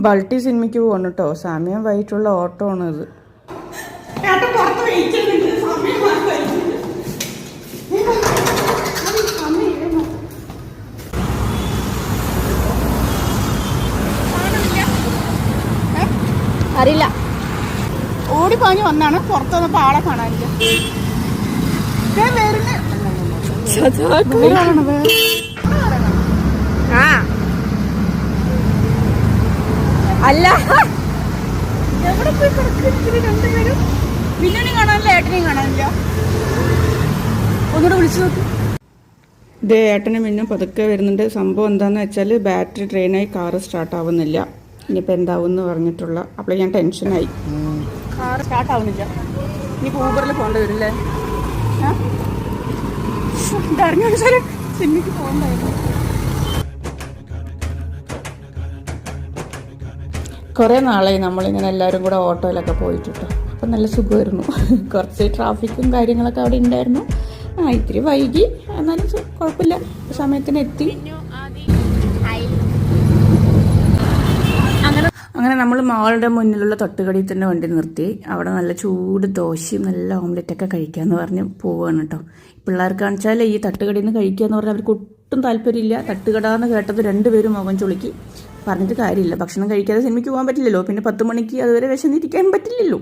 ബൾട്ടി സിനിമയ്ക്ക് പോകണം കേട്ടോ. സമയം വൈകിട്ടുള്ള ഓട്ടോ ആണിത്. അറിയില്ല, ഓടിപ്പാഞ്ഞ് വന്നാണ്. പുറത്ത് വന്നപ്പോൾ ആളെ കാണാനില്ല. അല്ല, എവിടെ പോയി കിടക്കുന്നു രണ്ടുപേരും? മിന്നനെയും കാണാനില്ല, ഏട്ടനെയും കാണാനില്ല. ഒന്നുകൂടെ വിളിച്ചു നോക്കി. ഇതേ ഏട്ടനും മിന്നും പതുക്കെ വരുന്നുണ്ട്. സംഭവം എന്താണെന്ന് വെച്ചാൽ ബാറ്ററി ട്രെയിനായി കാറ് സ്റ്റാർട്ട് ആവുന്നില്ല. ഇനിയിപ്പോൾ എന്താവും എന്ന് പറഞ്ഞിട്ടുള്ള അപ്പോൾ ഞാൻ ടെൻഷനായി. കാറ് സ്റ്റാർട്ട് ആവുന്നില്ല. ഇനിയിപ്പോൾ ഊബറിൽ പോകേണ്ടി വരില്ലേ? ഇറങ്ങി സിനിമയ്ക്ക് പോകണ്ടായിരുന്നു. കുറേ നാളായി നമ്മളിങ്ങനെ എല്ലാവരും കൂടെ ഓട്ടോയിലൊക്കെ പോയിട്ടിട്ടോ. അപ്പം നല്ല സുഖമായിരുന്നു. കുറച്ച് ട്രാഫിക്കും കാര്യങ്ങളൊക്കെ അവിടെ ഉണ്ടായിരുന്നു. ഇത്തിരി വൈകി, എന്നാലും കുഴപ്പമില്ല, സമയത്തിന് എത്തി. അങ്ങനെ നമ്മൾ മാളുടെ മുന്നിലുള്ള തട്ടുകടയിൽ തന്നെ വണ്ടി നിർത്തി. അവിടെ നല്ല ചൂട് ദോശയും നല്ല ഓംലെറ്റൊക്കെ കഴിക്കാമെന്ന് പറഞ്ഞ് പോവുകയാണ് കേട്ടോ. പിള്ളേർക്ക് കാണിച്ചാൽ ഈ തട്ടുകടയിൽ നിന്ന് കഴിക്കുക എന്ന് പറഞ്ഞാൽ അവർക്ക് ഒട്ടും താല്പര്യമില്ല. തട്ടുകട എന്ന് കേട്ടത് രണ്ടുപേരും മുഖം ചുളുക്കി. പറഞ്ഞിട്ട് കാര്യമില്ല, ഭക്ഷണം കഴിക്കാതെ സിനിമയ്ക്ക് പോകാൻ പറ്റില്ലല്ലോ. പിന്നെ 10 മണിക്ക് അതുവരെ വിശന്നിരിക്കാൻ പറ്റില്ലല്ലോ.